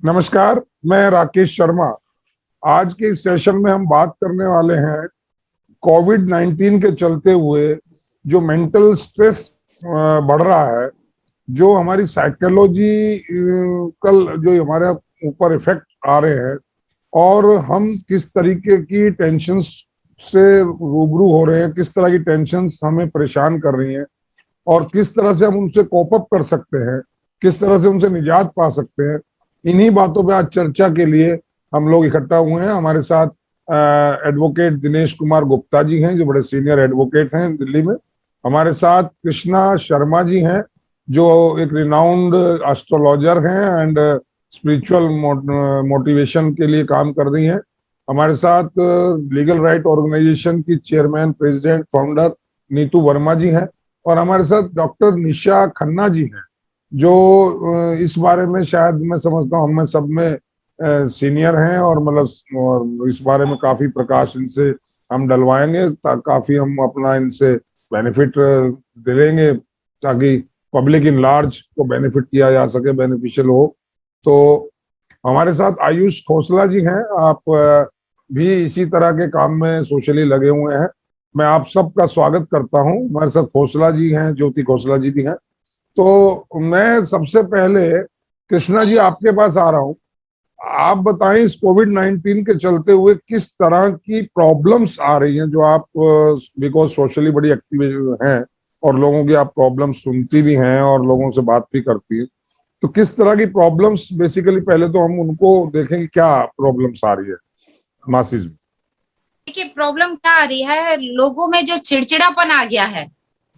नमस्कार, मैं राकेश शर्मा। आज के इस सेशन में हम बात करने वाले हैं कोविड 19 के चलते हुए जो मेंटल स्ट्रेस बढ़ रहा है, जो हमारी साइकोलॉजी कल जो हमारे ऊपर इफेक्ट आ रहे हैं, और हम किस तरीके की टेंशन्स से रूबरू हो रहे हैं, किस तरह की टेंशन्स हमें परेशान कर रही हैं और किस तरह से हम उनसे कोप अप कर सकते हैं, किस तरह से उनसे निजात पा सकते हैं। इन्हीं बातों पे आज चर्चा के लिए हम लोग इकट्ठा हुए हैं। हमारे साथ एडवोकेट दिनेश कुमार गुप्ता जी हैं, जो बड़े सीनियर एडवोकेट हैं दिल्ली में। हमारे साथ कृष्णा शर्मा जी हैं, जो एक रिनाउंड एस्ट्रोलॉजर हैं एंड स्पिरिचुअल मोटिवेशन के लिए काम कर रही हैं। हमारे साथ लीगल राइट ऑर्गेनाइजेशन की chairman, president, founder Neetu Verma ji हैं। और हमारे साथ डॉक्टर निशा खन्ना जी हैं, जो इस बारे में शायद मैं समझता हूँ हम सब में सीनियर हैं, और मतलब इस बारे में काफी प्रकाश इनसे हम डलवाएंगे, काफी हम अपना इनसे बेनिफिट दिलेंगे, ताकि पब्लिक इन लार्ज को बेनिफिट किया जा सके, बेनिफिशियल हो। तो हमारे साथ आयुष खोसला जी हैं। आप भी इसी तरह के काम में सोशली लगे हुए हैं। मैं आप सबका स्वागत करता हूं। हमारे साथ खोसला जी हैं, ज्योति खोसला जी भी हैं। तो मैं सबसे पहले कृष्णा जी आपके पास आ रहा हूं। आप बताएं, इस कोविड 19 के चलते हुए किस तरह की प्रॉब्लम्स आ रही हैं, जो आप बिकॉज सोशली बड़ी एक्टिव हैं और लोगों की आप प्रॉब्लम सुनती भी हैं और लोगों से बात भी करती हैं। तो किस तरह की प्रॉब्लम्स, बेसिकली पहले तो हम उनको देखेंगे, क्या प्रॉब्लम्स आ रही है मासिस में। देखिए, प्रॉब्लम क्या आ रही है, लोगों में जो चिड़चिड़ापन आ गया है,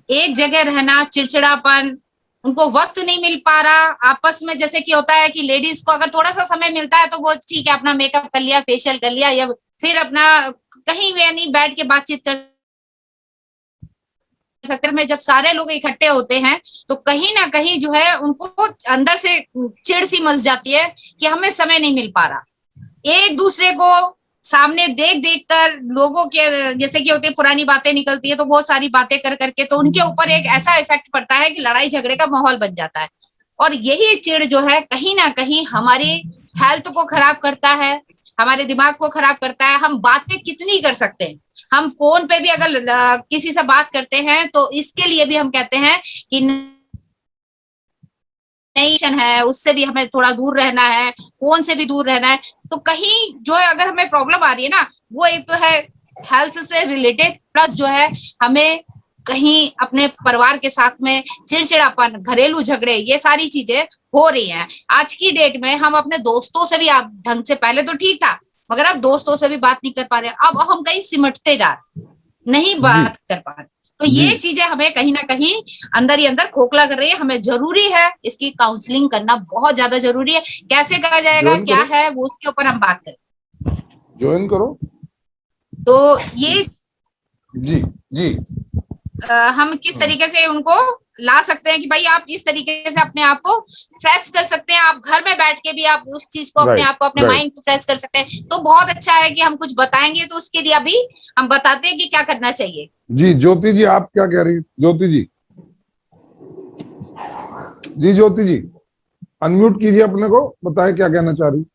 एक जगह रहना, चिड़चिड़ापन, उनको वक्त नहीं मिल पा रहा आपस में। जैसे कि होता है कि लेडीज को अगर थोड़ा सा समय मिलता है तो वो ठीक है, अपना मेकअप कर लिया, फेशियल कर लिया, या फिर अपना कहीं भी नहीं बैठ के बातचीत कर सकते हैं। में जब सारे लोग इकट्ठे होते हैं तो कहीं ना कहीं जो है उनको अंदर से चिड़ सी मच जाती है कि हमें समय नहीं मिल पा रहा। एक दूसरे को सामने देख देख कर लोगों के, जैसे कि होती है पुरानी बातें निकलती है, तो बहुत सारी बातें कर करके तो उनके ऊपर एक ऐसा इफेक्ट पड़ता है कि लड़ाई झगड़े का माहौल बन जाता है। और यही चिड़ जो है कहीं ना कहीं हमारी हेल्थ को खराब करता है, हमारे दिमाग को खराब करता है। हम बातें कितनी कर सकते हैं, हम फोन पे भी अगर किसी से बात करते हैं तो इसके लिए भी हम कहते हैं कि नहीं है, उससे भी हमें थोड़ा दूर रहना है, फोन से भी दूर रहना है। तो कहीं जो है अगर हमें प्रॉब्लम आ रही है ना, वो एक तो है हेल्थ से रिलेटेड, प्लस जो है हमें कहीं अपने परिवार के साथ में चिड़चिड़ापन, घरेलू झगड़े, ये सारी चीजें हो रही हैं। आज की डेट में हम अपने दोस्तों से भी, आप ढंग से, पहले तो ठीक था मगर अब दोस्तों से भी बात नहीं कर पा रहे, अब हम कहीं सिमटते जा रहे, नहीं बात कर पा रहे। तो ये चीजें हमें कहीं ना कहीं अंदर ही अंदर खोखला कर रही है। हमें जरूरी है इसकी काउंसलिंग करना, बहुत ज्यादा जरूरी है। कैसे करा जाएगा, क्या है वो, उसके ऊपर हम बात करें। ज्वाइन करो। तो ये जी जी हम किस तरीके से उनको ला सकते हैं कि भाई आप इस तरीके से अपने आप को फ्रेश कर सकते हैं। आप घर में बैठ के भी आप उस चीज को, अपने आप को, अपने माइंड को फ्रेश कर सकते हैं। तो बहुत अच्छा है कि हम कुछ बताएंगे, तो उसके लिए अभी हम बताते हैं कि क्या करना चाहिए। जी ज्योति जी, आप क्या कह रही हैं? ज्योति जी, जी ज्योति जी, अनम्यूट कीजिए अपने को, बताएं क्या कहना चाह रही।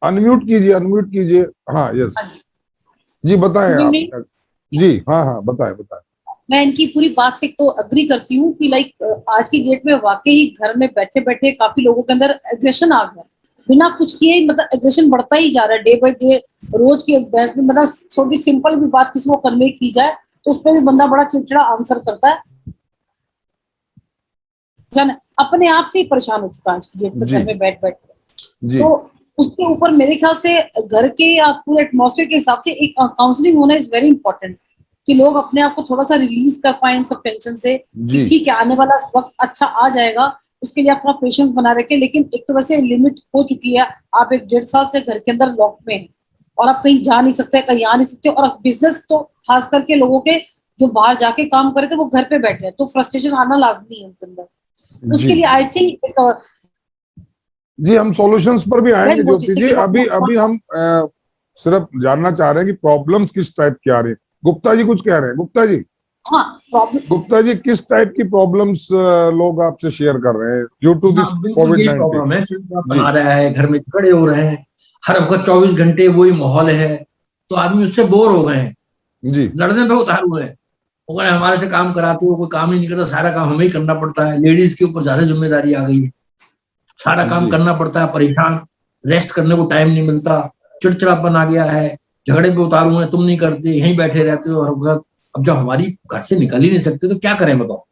अनम्यूट कीजिए, अनम्यूट कीजिए। हाँ, यस जी, बताएं आप। जी हाँ हाँ, बताएं बताएं। मैं इनकी पूरी बात से तो अग्री करती हूँ कि लाइक आज की डेट में वाकई ही घर में बैठे बैठे काफी लोगों के अंदर एग्रेशन आ गया, बिना कुछ किए, मतलब एग्रेशन बढ़ता ही जा रहा है डे बाय डे। रोज के बहस में, मतलब छोटी सिंपल भी बात किसी को कन्वे की जाए तो उसमें भी बंदा बड़ा चिड़चिड़ा आंसर करता है, अपने आप से ही परेशान हो चुका है आज की डेट में घर में बैठ बैठ के। तो उसके ऊपर मेरे ख्याल से घर के या पूरे एटमॉस्फेयर के हिसाब से एक काउंसलिंग होना इज वेरी इंपॉर्टेंट, कि लोग अपने आप को थोड़ा सा रिलीज कर पाए इन सब टेंशन से, कि ठीक है आने वाला वक्त अच्छा आ जाएगा, उसके लिए अपना पेशेंस बना रखे। लेकिन एक तो वैसे लिमिट हो चुकी है, आप 1-1.5 साल से घर के अंदर लॉक में हैं और आप कहीं जा नहीं सकते, कहीं आ नहीं सकते। और बिजनेस तो खास करके लोगों के जो बाहर जाके काम करे थे वो घर पे बैठे हैं, तो फ्रस्ट्रेशन आना लाजमी है उनके अंदर। उसके लिए आई थिंक जी हम सॉल्यूशंस पर भी आएंगे ज्योति जी। अभी हम सिर्फ जानना चाह रहे हैं कि प्रॉब्लम्स किस टाइप की आ रही है। गुप्ता जी कुछ कह रहे हैं, गुप्ता जी। हाँ प्रॉब्लम गुप्ता जी, किस टाइप की प्रॉब्लम्स लोग आपसे शेयर कर रहे हैं ड्यू टू दिस बिल्कुल यही कोविड-19? प्रॉब्लम है, चिड़चिड़ा बना रहा है, घर में खड़े हो रहे हैं, हर वक्त 24 घंटे वही माहौल है, तो आदमी उससे बोर हो गए हैं, जी लड़ने पे उतार हुए हैं। वो कह रहे हैं, हमारे से काम कराते हो, कोई काम ही नहीं करता, सारा काम हमें ही करना पड़ता है, लेडीज के ऊपर ज्यादा जिम्मेदारी आ गई है, सारा काम जी करना पड़ता है, परेशान, रेस्ट करने को टाइम नहीं मिलता, चिड़चिड़ापन आ गया है, झगड़े पे उतारू हैं, तुम नहीं करते, यहीं बैठे रहते हो हर वक्त। अब जब हमारी घर से निकल ही नहीं सकते तो क्या करें बताओ।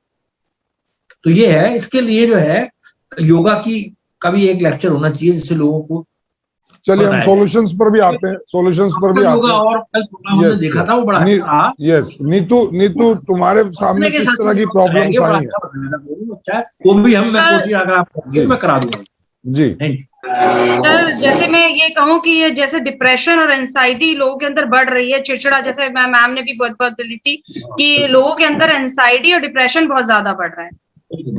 तो ये है, इसके लिए जो है योगा की का भी एक लेक्चर होना चाहिए जिससे लोगों को चलिए हम बताया जाए। सॉल्यूशंस पर भी आते हैं, सॉल्यूशंस पर भी आजकल आते योगा हैं। और कल प्रोग्राम हमने यस देखा था, वो बड़ा अच्छा रहा। यस, नीतू तुम्हारे सामने हंसने के किस साथ तरह की योगा प्रॉब्लम्स कराएंगे, बड़ा आई हैं? अच्छा बताया था, वो अच्छा है, वो भी हम, मैं सर कोशिश अगर आप करेंगे जी मैं करा दूंगा। जी थैंक यू। सर जैसे मैं ये कहूँ कि ये जैसे डिप्रेशन और एंजाइटी लोगों के अंदर बढ़ रही है, चिड़चिड़ा, जैसे मैम ने भी बहुत बहुत दी थी कि लोगों के अंदर एंजाइटी और डिप्रेशन बहुत ज्यादा बढ़ रहा है।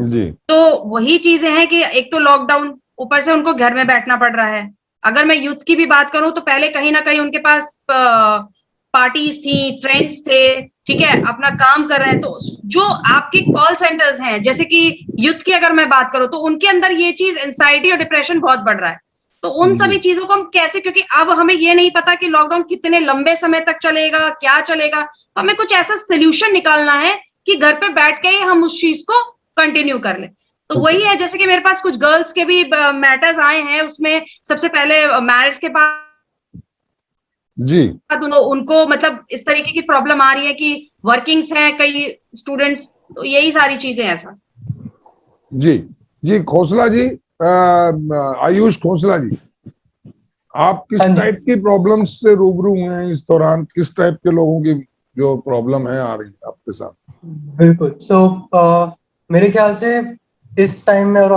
जी तो वही चीजें हैं कि एक तो लॉकडाउन, ऊपर से उनको घर में बैठना पड़ रहा है। अगर मैं यूथ की भी बात करूं तो पहले कहीं ना कहीं उनके पास पार्टीज थी, फ्रेंड्स थे, ठीक है, अपना काम कर रहे हैं। तो जो आपके कॉल सेंटर्स हैं, जैसे कि यूथ की अगर मैं बात करूं तो उनके अंदर ये चीज एंजाइटी और डिप्रेशन बहुत बढ़ रहा है। तो उन सभी चीजों को हम कैसे, क्योंकि अब हमें ये नहीं पता कि लॉकडाउन कितने लंबे समय तक चलेगा, क्या चलेगा, तो हमें कुछ ऐसा सोल्यूशन निकालना है कि घर पे बैठ के ही हम उस चीज को कंटिन्यू कर ले। तो वही है, जैसे कि मेरे पास कुछ गर्ल्स के भी मैटर्स आए हैं, उसमें सबसे पहले मैरिज के बाद जी उनको मतलब इस तरीके की प्रॉब्लम आ रही है कि वर्किंग्स हैं कई स्टूडेंट्स, तो यही सारी चीजें हैं सर। जी जी खोसला जी, आयुष खोसला जी, आप किस हाँ जी। टाइप की प्रॉब्लम्स से रूबरू हुए हैं इस दौरान? किस टाइप के लोगों की जो प्रॉब्लम है आ रही है आपके साथ? बिल्कुल। मेरे ख्याल से इस टाइम में, और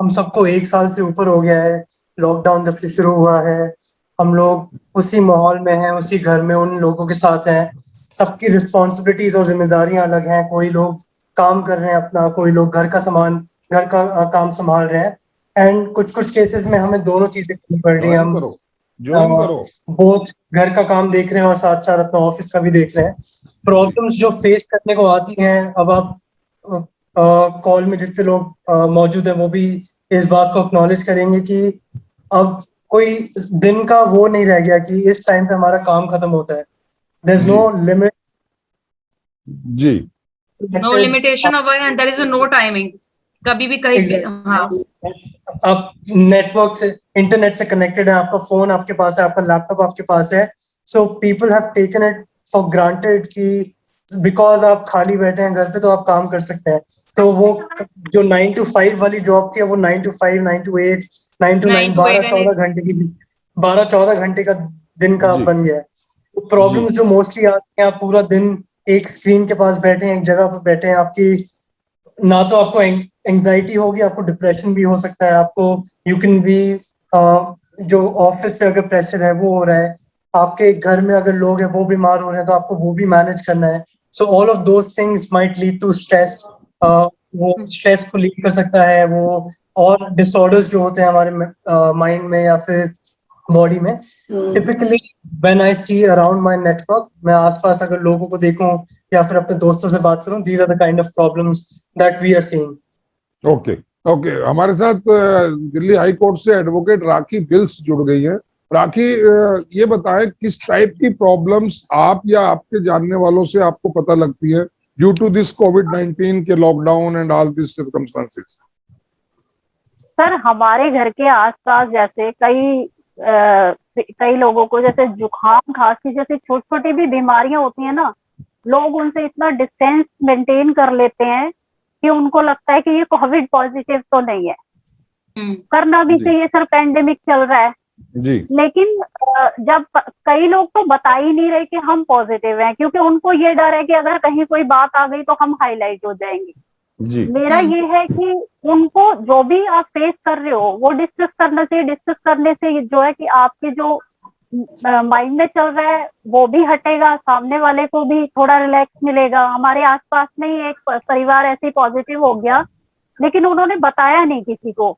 हम सबको 1 साल से ऊपर हो गया है लॉकडाउन जब से शुरू हुआ है, हम लोग उसी माहौल में हैं, उसी घर में उन लोगों के साथ हैं, सबकी रिस्पॉन्सिबिलिटीज और जिम्मेदारियां अलग हैं। कोई लोग काम कर रहे हैं अपना, कोई लोग घर का काम संभाल रहे हैं, एंड कुछ कुछ केसेस में हमें दोनों चीजें करनी पड़ रही हैं। हम ज्वाइन करो। बहुत घर का काम देख रहे हैं और साथ साथ अपना ऑफिस का भी देख रहे हैं। प्रॉब्लम्स जो फेस करने को आती हैं, अब आप कॉल में जितने लोग मौजूद हैं वो भी इस बात को एक्नॉलेज करेंगे कि अब कोई दिन का वो नहीं रह गया कि इस टाइम पे हमारा काम खत्म होता है। There is no limit. जी no limitation of and there is no timing, कभी भी कहीं भी। हाँ, आप नेटवर्क से, इंटरनेट से कनेक्टेड है, आपका फोन आपके पास है, आपका लैपटॉप आपके पास है। So people have taken it for granted कि बिकॉज आप खाली बैठे हैं घर पे तो आप काम कर सकते हैं। तो वो जो 9 to 5 वाली जॉब थी, वो 9 to 5, 9 to 8, 9 to 9, 12-14 घंटे का दिन का जी। बन गया है। प्रॉब्लम्स जो मोस्टली आती हैं, आप पूरा दिन एक स्क्रीन के पास बैठे हैं, एक जगह पर बैठे हैं, आपकी ना तो आपको एंजाइटी होगी, आपको डिप्रेशन भी हो सकता है, आपको यू कैन बी जो ऑफिस से अगर प्रेशर है वो हो रहा है, आपके घर में अगर लोग हैं वो बीमार हो रहे हैं तो आपको वो भी मैनेज करना है। So all of those things might lead to stress. वो स्ट्रेस को लीड कर सकता है, वो और डिसऑर्डर्स जो होते हैं हमारे माइंड में या फिर बॉडी में। Typically when I see around my network, मैं आसपास अगर लोगों को देखूं या फिर अपने दोस्तों से बात करूं, these are the kind of problems that we are seeing. Okay okay, हमारे साथ दिल्ली हाई कोर्ट से एडवोकेट राखी बिल्स जुड़ गई है। राखी, ये बताएं किस टाइप की प्रॉब्लम्स आप या आपके जानने वालों से आपको पता लगती है ड्यू टू दिस कोविड-19 के lockdown and all this circumstances? Sir हमारे घर के आसपास जैसे कई लोगों को जैसे जुकाम खांसी जैसे छोटी छोटी भी बीमारियां होती हैं ना, लोग उनसे इतना डिस्टेंस मेंटेन कर लेते हैं कि उनको लगता है कि ये कोविड पॉजिटिव तो नहीं है। करना भी चाहिए सर, पेंडेमिक चल रहा है जी। लेकिन जब कई लोग तो बता ही नहीं रहे कि हम पॉजिटिव हैं, क्योंकि उनको ये डर है कि अगर कहीं कोई बात आ गई तो हम हाईलाइट हो जाएंगे। जी। मेरा ये है कि उनको जो भी आप फेस कर रहे हो वो डिस्कस करना चाहिए। डिस्कस करने से जो है कि आपके जो माइंड में चल रहा है वो भी हटेगा, सामने वाले को भी थोड़ा रिलैक्स मिलेगा। हमारे आसपास में ही एक परिवार ऐसे पॉजिटिव हो गया, लेकिन उन्होंने बताया नहीं किसी को,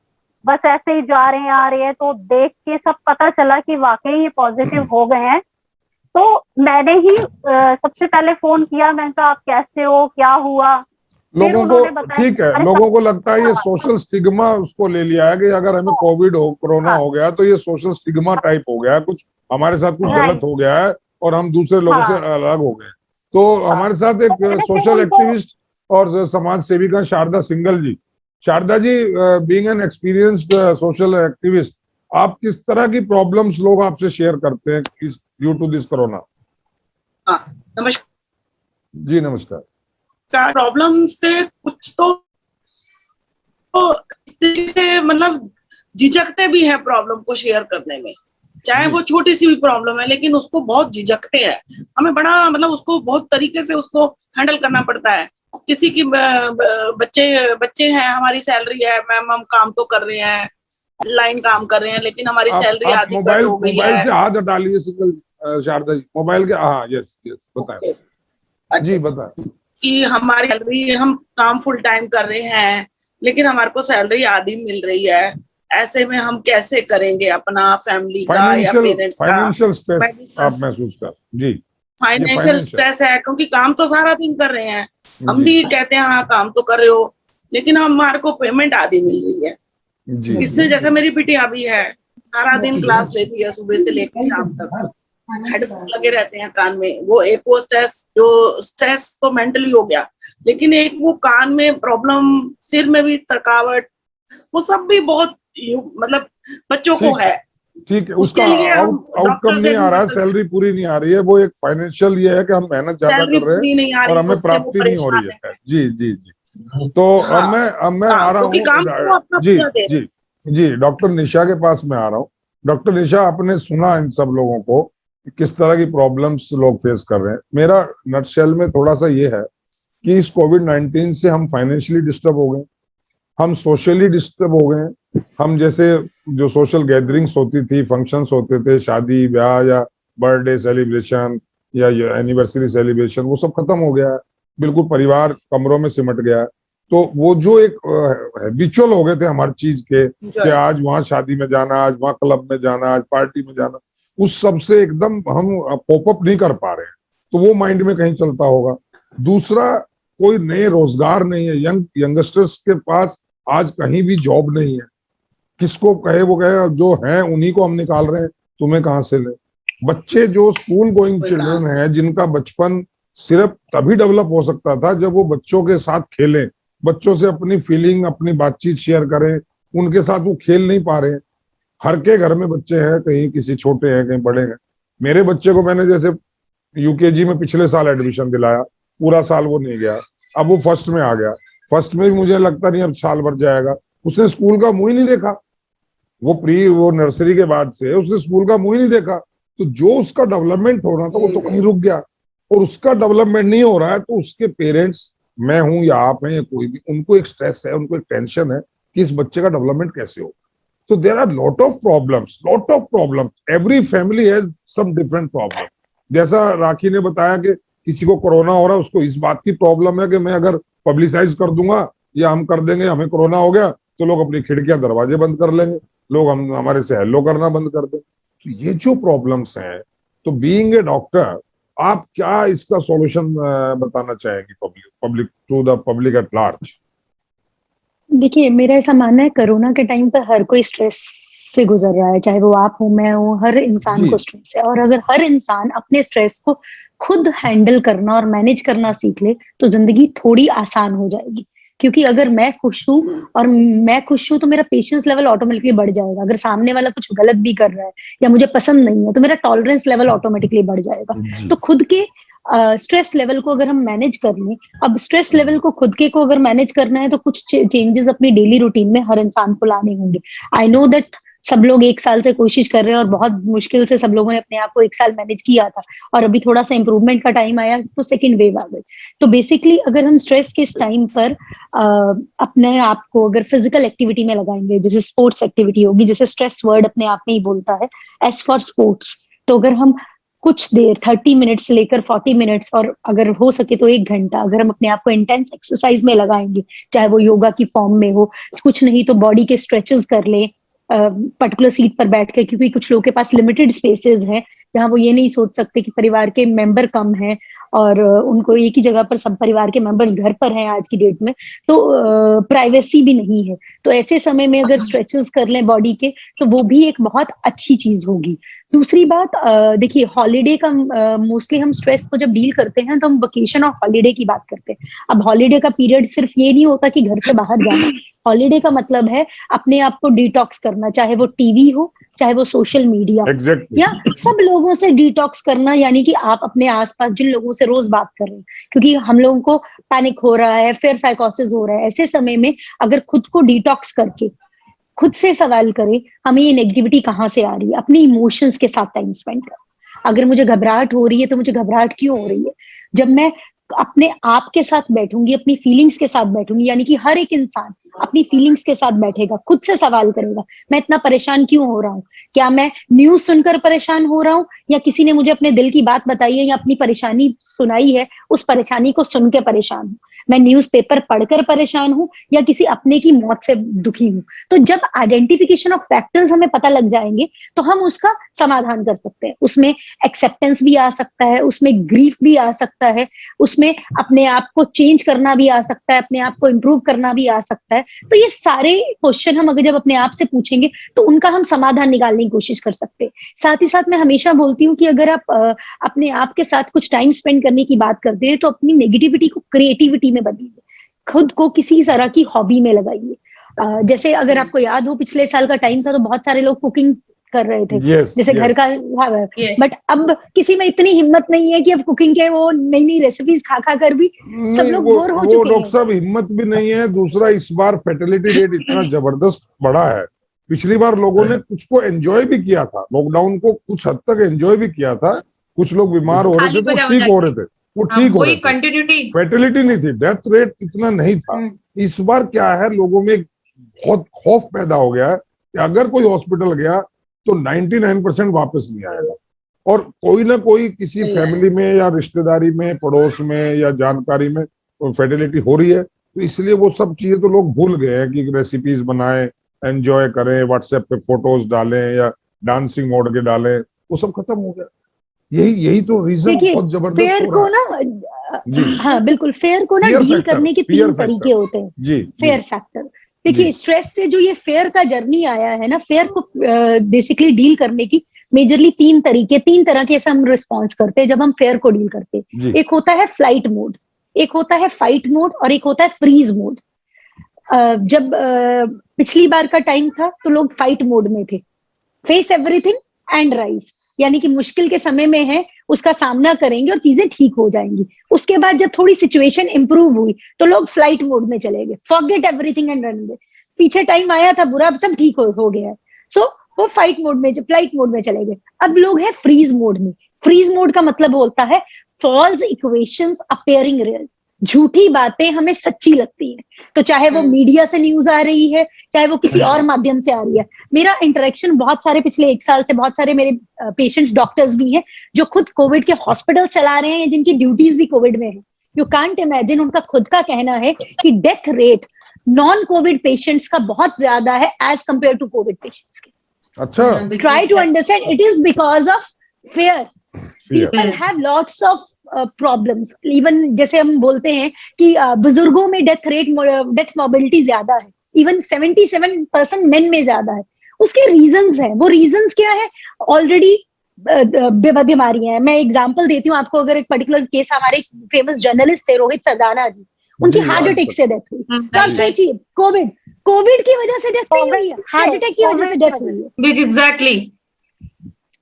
बस ऐसे ही जा रहे हैं आ रहे हैं, तो देख के सब पता चला कि वाकई ये पॉजिटिव हो गए हैं। तो मैंने ही सबसे पहले फोन किया, मैंने कहा आप कैसे हो, क्या हुआ। फिर लोगों उन्होंने को बताया ठीक है, हमारे लोगों को साथ लगता है ये सोशल स्टिग्मा उसको ले लिया है कि अगर हमें कोविड हो, कोरोना हाँ, हो गया तो ये सोशल स्टिग्मा टाइप हो गया है, कुछ हमारे साथ कुछ गलत राइट, हो गया है और हम दूसरे लोगों से हाँ, अलग हो गए। तो हाँ। हमारे साथ तो एक मैंने फिर सोशल उनको, एक्टिविस्ट और समाज सेविका Sharda Singhal ji. Sharda ji, being an experienced social activist, आप किस तरह की प्रॉब्लम्स लोग आपसे शेयर करते हैं ड्यू टू दिस कोरोना? नमस्कार जी नमस्कार। प्रॉब्लम से कुछ तो इस तरीके से मतलब झिझकते भी हैं प्रॉब्लम को शेयर करने में, चाहे वो छोटी सी भी प्रॉब्लम है लेकिन उसको बहुत झिझकते हैं। हमें बड़ा मतलब उसको बहुत तरीके से उसको हैंडल करना पड़ता है। किसी की बच्चे हैं, हमारी सैलरी है, मैम हम काम तो कर रहे हैं, लाइन काम कर रहे हैं, लेकिन हमारी सैलरी आप आधी कट हो गई मोबाइल है। से हाथ हटा लीजिए सिंगल शारदा जी, मोबाइल के, हाँ यस यस बताएं। जी बताएं। कि हमारी सैलरी, हम काम फुल टाइम कर रहे हैं लेकिन हमारे को सैलरी आधी मिल रही है, ऐसे में हम कैसे करेंगे अपना फैमिली का या पेरेंट्स का फाइनेंशियल स्ट्रेस आप महसूस कर? जी, फाइनेंशियल स्ट्रेस है, क्योंकि काम तो सारा दिन कर रहे हैं। हम भी कहते हैं हाँ काम तो कर रहे हो, लेकिन हमारे को पेमेंट आधी मिल रही है। जी इसमें जैसे मेरी बिटिया भी है, सारा दिन क्लास लेती है सुबह से लेकर शाम तक, हेडफोन लगे रहते हैं कान में। वो एक वो स्ट्रेस तो मेंटली हो गया, लेकिन एक वो कान में प्रॉब्लम, सिर में भी थकावट, वो सब भी बहुत मतलब बच्चों को है। ठीक है, उसके उसका लिए हम आउटकम डॉक्टर से नहीं आ रहा है, सैलरी पूरी नहीं आ रही है, वो एक फाइनेंशियल ये है कि हम मेहनत ज्यादा सैलरी कर रहे पूरी नहीं आ हैं और रही, हमें उससे वो प्राप्ति नहीं हो रही परेशान है। है। जी जी जी। तो हाँ, अब मैं आ रहा क्योंकि काम तो वो हूँ। अपना जी पूरा दे रहे हैं। जी जी, डॉक्टर निशा के पास मैं आ रहा हूँ। डॉक्टर निशा, आपने सुना इन सब लोगों को किस तरह की प्रॉब्लम्स लोग फेस कर रहे हैं। मेरा नटशेल में थोड़ा सा ये है कि इस कोविड-19 से हम फाइनेंशियली डिस्टर्ब हो गए, हम सोशली डिस्टर्ब हो गए। हम जैसे जो सोशल गैदरिंग्स होती थी, फंक्शंस होते थे, शादी ब्याह या बर्थडे सेलिब्रेशन या एनिवर्सरी सेलिब्रेशन, वो सब खत्म हो गया है। बिल्कुल परिवार कमरों में सिमट गया है। तो वो जो एक हैबिचुअल हो गए थे हमारी चीज के कि आज वहां शादी में जाना, आज वहां क्लब में जाना, आज पार्टी में जाना, उस सब से एकदम हम पॉपअप नहीं कर पा रहे हैं। तो वो माइंड में कहीं चलता होगा। दूसरा, कोई नए रोजगार नहीं है, यंगस्टर्स के पास आज कहीं भी जॉब नहीं है। किसको कहे वो कहे जो है उन्हीं को हम निकाल रहे हैं, तुम्हें कहां से ले। बच्चे जो स्कूल गोइंग चिल्ड्रन हैं, जिनका बचपन सिर्फ तभी डेवलप हो सकता था जब वो बच्चों के साथ खेलें, बच्चों से अपनी फीलिंग, अपनी बातचीत शेयर करें, उनके साथ वो खेल नहीं पा रहे हैं। हर के घर में बच्चे हैं, कहीं किसी छोटे हैं, कहीं बड़े हैं। मेरे बच्चे को मैंने जैसे यूकेजी में पिछले साल एडमिशन दिलाया, पूरा साल वो नहीं गया, अब वो फर्स्ट में आ गया। फर्स्ट में भी मुझे लगता नहीं अब साल भर जाएगा। उसने स्कूल का मुंह ही नहीं देखा, वो नर्सरी के बाद से उसने स्कूल का मुंह ही नहीं देखा। तो जो उसका डेवलपमेंट हो रहा था वो तो कहीं रुक गया, और उसका डेवलपमेंट नहीं हो रहा है तो उसके पेरेंट्स, मैं हूं या आप हैं या कोई भी, उनको एक स्ट्रेस है, उनको एक टेंशन है कि इस बच्चे का डेवलपमेंट कैसे हो। तो there are lot of problems, every family has some different problem. जैसा राखी ने बताया कि किसी को कोरोना हो रहा है, उसको इस बात की प्रॉब्लम है कि मैं अगर पब्लिसाइज कर दूंगा या हम कर देंगे, हमें कोरोना हो गया तो लोग अपनी खिड़कियां दरवाजे बंद कर लेंगे, लोग हमारे से हेलो करना बंद कर दें। तो ये जो प्रॉब्लम्स हैं, तो बीइंग ए डॉक्टर आप क्या इसका सॉल्यूशन बताना चाहेंगे public to the public at large? देखिए, मेरा ऐसा मानना है कोरोना के टाइम पर हर कोई स्ट्रेस से गुजर रहा है, चाहे वो आप हो, मैं हूँ, हर इंसान को स्ट्रेस है। और अगर हर इंसान अपने स्ट्रेस को खुद हैंडल करना और मैनेज करना सीख ले तो जिंदगी थोड़ी आसान हो जाएगी। क्योंकि अगर मैं खुश हूँ तो मेरा पेशेंस लेवल ऑटोमेटिकली बढ़ जाएगा। अगर सामने वाला कुछ गलत भी कर रहा है या मुझे पसंद नहीं है तो मेरा टॉलरेंस लेवल ऑटोमेटिकली बढ़ जाएगा। तो खुद के स्ट्रेस लेवल को अगर हम मैनेज कर लें, अब स्ट्रेस लेवल को खुद के को अगर मैनेज करना है तो कुछ चेंजेस अपनी डेली रूटीन में हर इंसान को लाने होंगे। आई नो दैट सब लोग 1 साल से कोशिश कर रहे हैं और बहुत मुश्किल से सब लोगों ने अपने आप को 1 साल मैनेज किया था, और अभी थोड़ा सा इंप्रूवमेंट का टाइम आया तो सेकंड वेव आ गई। तो बेसिकली अगर हम स्ट्रेस के इस टाइम पर अपने आप को अगर फिजिकल एक्टिविटी में लगाएंगे, जैसे स्पोर्ट्स एक्टिविटी होगी, जैसे स्ट्रेस वर्ड अपने आप में ही बोलता है, एस फॉर स्पोर्ट्स। तो अगर हम कुछ देर 30 मिनट्स से लेकर 40 मिनट्स और अगर हो सके तो 1 घंटा अगर हम अपने आप को इंटेंस एक्सरसाइज में लगाएंगे, चाहे वो योगा की फॉर्म में हो, कुछ नहीं तो बॉडी के स्ट्रेचेस कर ले, पर्टिकुलर सीट पर बैठ के, क्योंकि कुछ लोगों के पास लिमिटेड स्पेसेस हैं जहां वो ये नहीं सोच सकते कि परिवार के मेंबर कम हैं और उनको एक ही जगह पर सब परिवार के मेंबर्स घर पर हैं आज की डेट में, तो प्राइवेसी भी नहीं है। तो ऐसे समय में अगर स्ट्रेचेस कर लें बॉडी के तो वो भी एक बहुत अच्छी चीज होगी। दूसरी बात, देखिए हॉलीडे का मोस्टली हम स्ट्रेस को जब डील करते हैं तो हम वेकेशन और हॉलीडे की बात करते हैं। अब हॉलीडे का पीरियड सिर्फ ये नहीं होता कि घर से बाहर जाना, हॉलीडे का मतलब है अपने आप को डिटॉक्स करना, चाहे वो टीवी हो, चाहे वो सोशल मीडिया Exactly. या सब लोगों से डिटॉक्स करना, यानी कि आप अपने आसपास जिन लोगों से रोज बात कर रहे हैं, क्योंकि हम लोगों को पैनिक हो रहा है, फिर साइकोसिस हो रहा है, ऐसे समय में अगर खुद को डिटॉक्स करके खुद से सवाल करें हमें ये नेगेटिविटी कहाँ से आ रही है, अपने इमोशंस के साथ टाइम स्पेंड करें। अगर मुझे घबराहट हो रही है तो मुझे घबराहट क्यों हो रही है, जब मैं अपने आप के साथ बैठूंगी, अपनी फीलिंग्स के साथ बैठूंगी, यानी कि हर एक इंसान अपनी फीलिंग्स के साथ बैठेगा, खुद से सवाल करेगा मैं इतना परेशान क्यों हो रहा हूँ, क्या मैं न्यूज सुनकर परेशान हो रहा हूँ या किसी ने मुझे अपने दिल की बात बताई है या अपनी परेशानी सुनाई है, उस परेशानी को सुन के परेशान हूँ, मैं न्यूज़पेपर पढ़कर परेशान हूँ या किसी अपने की मौत से दुखी हूँ। तो जब आइडेंटिफिकेशन ऑफ फैक्टर्स हमें पता लग जाएंगे तो हम उसका समाधान कर सकते हैं। उसमें एक्सेप्टेंस भी आ सकता है, उसमें ग्रीफ भी आ सकता है, उसमें अपने आप को चेंज करना भी आ सकता है, अपने आप को इम्प्रूव करना भी आ सकता है। तो ये सारे क्वेश्चन हम अगर जब अपने आप से पूछेंगे तो उनका हम समाधान निकालने की कोशिश कर सकते हैं। साथ ही साथ मैं हमेशा बोलती हूँ कि अगर आप अपने आप के साथ कुछ टाइम स्पेंड करने की बात करते हैं तो अपनी नेगेटिविटी को क्रिएटिविटी में बदलिए, खुद को किसी तरह की हॉबी में लगाइए। जैसे अगर आपको याद हो पिछले साल का टाइम था तो बहुत सारे लोग कुकिंग कर रहे थे, जैसे घर का, बट अब किसी में इतनी हिम्मत नहीं है कि अब कुकिंग के वो नई नई रेसिपीज खा खा कर भी सब लोग बोर हो चुके हैं। डॉक्टर साहब हिम्मत भी नहीं है। दूसरा, इस बार फर्टिलिटी रेट इतना जबरदस्त बढ़ा है। पिछली बार लोगों ने कुछ को एंजॉय भी किया था, लॉकडाउन को कुछ हद तक एंजॉय भी किया था, कुछ लोग बीमार हो रहे थे तो ठीक हो रहे थे, वो ठीक हो रहे थे, फर्टिलिटी नहीं थी, डेथ रेट इतना नहीं था। इस बार क्या है, लोगों में बहुत खौफ पैदा हो गया है कि अगर कोई हॉस्पिटल गया तो 99% वापस नहीं आएगा, और कोई ना कोई किसी फैमिली में या रिश्तेदारी में, पड़ोस में या जानकारी में फर्टिलिटी हो रही है। तो इसलिए वो सब चीजें तो लोग भूल गए हैं कि रेसिपीज बनाएं, एंजॉय करें, व्हाट्सएप पे फोटोज डालें या डांसिंग मोड के डालें, वो सब खत्म हो गया। यही तो रीजन बहुत जबरदस्त फेयर को ना, हाँ बिल्कुल, फेयर को ना डील करने के 3 तरीके होते हैं जी, फेयर फैक्टर। देखिए स्ट्रेस से जो ये फेयर का जर्नी आया है ना, फेयर को बेसिकली डील करने की मेजरली 3 तरह के हम रिस्पॉन्स करते हैं जब हम फेयर को डील करते हैं। एक होता है फ्लाइट मोड, एक होता है फाइट मोड और एक होता है फ्रीज मोड। जब पिछली बार का टाइम था तो लोग फाइट मोड में थे, फेस एवरीथिंग एंड राइज, यानी कि मुश्किल के समय में है उसका सामना करेंगे और चीजें ठीक हो जाएंगी। उसके बाद जब थोड़ी सिचुएशन इंप्रूव हुई तो लोग फ्लाइट मोड में चले गए, forget everything and run away, पीछे टाइम आया था बुरा, अब सब ठीक हो गया है, सो वो फ्लाइट मोड में चले गए। अब लोग हैं फ्रीज मोड में। फ्रीज मोड का मतलब होता है फॉल्स इक्वेशंस अपीयरिंग रियल, झूठी बातें हमें सच्ची लगती है, तो चाहे वो मीडिया से न्यूज आ रही है, चाहे वो किसी और माध्यम से आ रही है। मेरा इंटरेक्शन बहुत सारे पिछले 1 साल से, बहुत सारे मेरे पेशेंट्स डॉक्टर्स भी हैं जो खुद कोविड के हॉस्पिटल चला रहे हैं, जिनकी ड्यूटीज भी कोविड में है। यू कांट इमेजिन, उनका खुद का कहना है कि death rate non covid patients का बहुत ज्यादा है as compare to covid patients के। अच्छा, try to understand, it is because of fear. People have lots of problems. Even जैसे हम बोलते हैं कि बुजुर्गों में डेथ मोबिलिटी ज्यादा है, इवन 77% मेन में ज्यादा है। उसके रीजंस हैं, वो रीजंस क्या है, ऑलरेडी बीमारियां हैं। मैं एग्जांपल देती हूँ आपको, अगर एक पर्टिकुलर केस, हमारे फेमस जर्नलिस्ट थे रोहित सरदाना जी, उनकी हार्ट अटैक से डेथ हुई। आप सोचिए, कोविड की वजह से डेथ नहीं हुई है, हार्ट अटैक की वजह से डेथ हुई है। Exactly.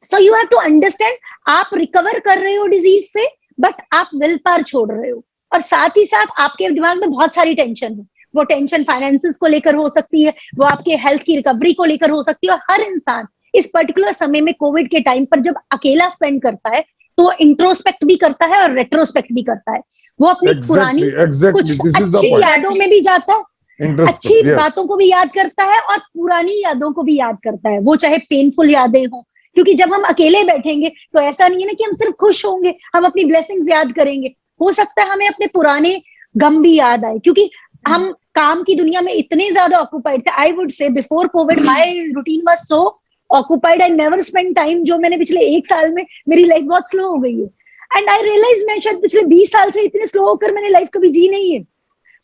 So you have to understand, आप रिकवर कर रहे हो डिजीज से, बट आप विल पावर छोड़ रहे हो, और साथ ही साथ आपके दिमाग में बहुत सारी टेंशन है। वो टेंशन फाइनेंसेस को लेकर हो सकती है, वो आपके हेल्थ की रिकवरी को लेकर हो सकती है। और हर इंसान इस पर्टिकुलर समय में कोविड के टाइम पर जब अकेला स्पेंड करता है तो इंट्रोस्पेक्ट भी करता है और रेट्रोस्पेक्ट भी करता है। वो अपनी पुरानी कुछ अच्छी यादों में भी जाता है, अच्छी बातों को भी याद करता है और पुरानी यादों को भी याद करता है, वो चाहे पेनफुल यादें हो। क्योंकि जब हम अकेले बैठेंगे तो ऐसा नहीं है ना कि हम सिर्फ खुश होंगे, हम अपनी ब्लेसिंग्स याद करेंगे। हो सकता है हमें अपने पुराने गम भी याद आए, क्योंकि हम काम की दुनिया में इतने ज्यादा ऑक्यूपाइड थे। I would say before Covid my routine was so occupied, I never spend time, जो मैंने पिछले 1 साल में मेरी लाइफ बहुत स्लो हो गई है। एंड आई रियलाइज मैं शायद पिछले 20 साल से इतने स्लो होकर मैंने लाइफ कभी जी नहीं है।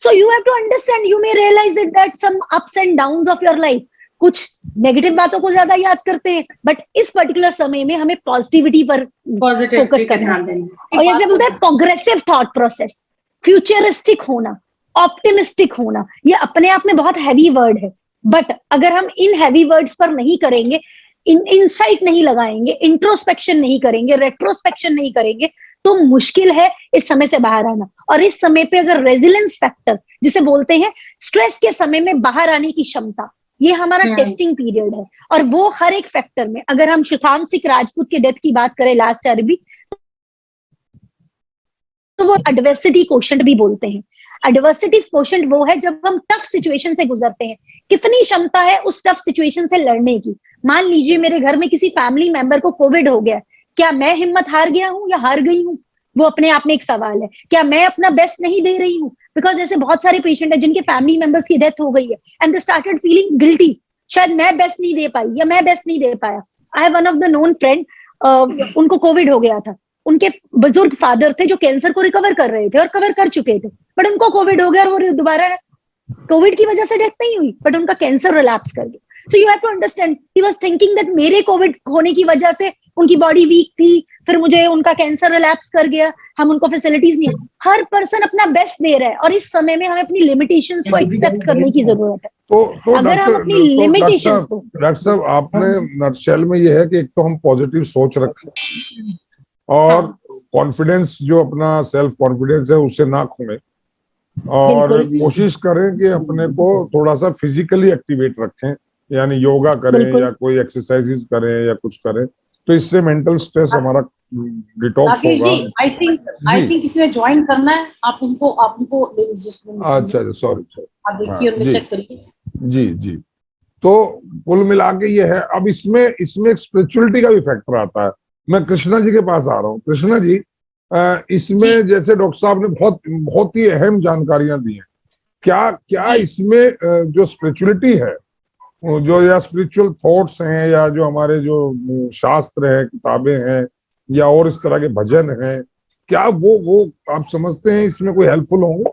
So you have to understand, you may realize it that some ups and downs of your life, कुछ नेगेटिव बातों को ज्यादा याद करते हैं, बट इस पर्टिकुलर समय में हमें पॉजिटिविटी पर फोकस करना है। और जैसे बोलते हैं प्रोग्रेसिव थॉट प्रोसेस, फ्यूचरिस्टिक होना, ऑप्टिमिस्टिक होना, ये अपने आप में बहुत हैवी वर्ड है, बट अगर हम इन हैवी वर्ड्स पर नहीं करेंगे, इनसाइट नहीं लगाएंगे, इंट्रोस्पेक्शन नहीं करेंगे, रेट्रोस्पेक्शन नहीं करेंगे, तो मुश्किल है इस समय से बाहर आना। और इस समय पे अगर रेजिलेंस फैक्टर जिसे बोलते हैं, स्ट्रेस के समय में बाहर आने की क्षमता, ये हमारा टेस्टिंग पीरियड है। और वो हर एक फैक्टर में, अगर हम सुशांत राजपूत के डेथ की बात करें लास्ट ईयर भी, तो वो एडवर्सिटी कोशेंट भी बोलते हैं। एडवर्सिटी कोशेंट वो है जब हम टफ सिचुएशन से गुजरते हैं, कितनी क्षमता है उस टफ सिचुएशन से लड़ने की। मान लीजिए मेरे घर में किसी फैमिली मेंबर को कोविड हो गया, क्या मैं हिम्मत हार गया हूं या हार गई हूं, वो अपने आप में एक सवाल है। क्या मैं अपना बेस्ट नहीं दे रही हूँ? बिकॉज ऐसे बहुत सारे पेशेंट है जिनके फैमिली मेंबर्स की डेथ हो गई है and they started feeling guilty, शायद मैं बेस्ट नहीं दे पाई या मैं बेस्ट नहीं दे पाया। I have one of the known friend, उनको कोविड हो गया था, उनके बुजुर्ग फादर थे जो कैंसर को रिकवर कर रहे थे और कवर कर चुके थे, बट उनको कोविड हो गया और वो दोबारा कोविड की वजह से डेथ नहीं हुई, बट उनका कैंसर रिलैप्स कर गया। So you have to understand, he was thinking that मेरे कोविड होने की वजह से उनकी बॉडी वीक थी, फिर मुझे उनका कैंसर रिलैप्स कर गया, हम उनको फैसिलिटीज नहीं। हर पर्सन अपना बेस्ट दे रहा है और इस समय में हमें अपनी लिमिटेशंस को एक्सेप्ट करने की जरूरत है। तो अगर हम अपनी लिमिटेशंस को, डॉक्टर साहब आपने नटशेल में ये है कि एक तो हम पॉजिटिव सोच रखें और कॉन्फिडेंस, जो अपना सेल्फ कॉन्फिडेंस है उसे ना खोएं, और कोशिश करें कि अपने को थोड़ा सा फिजिकली एक्टिवेट रखें, यानी योगा करें या कोई एक्सरसाइजेस करें या कुछ करें, तो इससे मेंटल स्ट्रेस हमारा डिटॉक्स होगा। आई थिंक किसी ने ज्वाइन करना है, आप उनको अच्छा सॉरी आप देखिए उनमें चेक करिए। जी तो कुल मिला के ये है। अब इसमें एक स्पिरिचुअलिटी का भी फैक्टर आता है। मैं कृष्णा जी के पास आ रहा हूँ। कृष्णा जी, इसमें जैसे डॉक्टर साहब ने बहुत ही अहम जानकारियां दी हैं, क्या इसमें जो स्पिरिचुअलिटी है, जो या स्पिरिचुअल थॉट्स हैं, या जो हमारे जो शास्त्र हैं, किताबें हैं, या और इस तरह के भजन हैं, क्या वो आप समझते हैं इसमें कोई हेल्पफुल होंगे?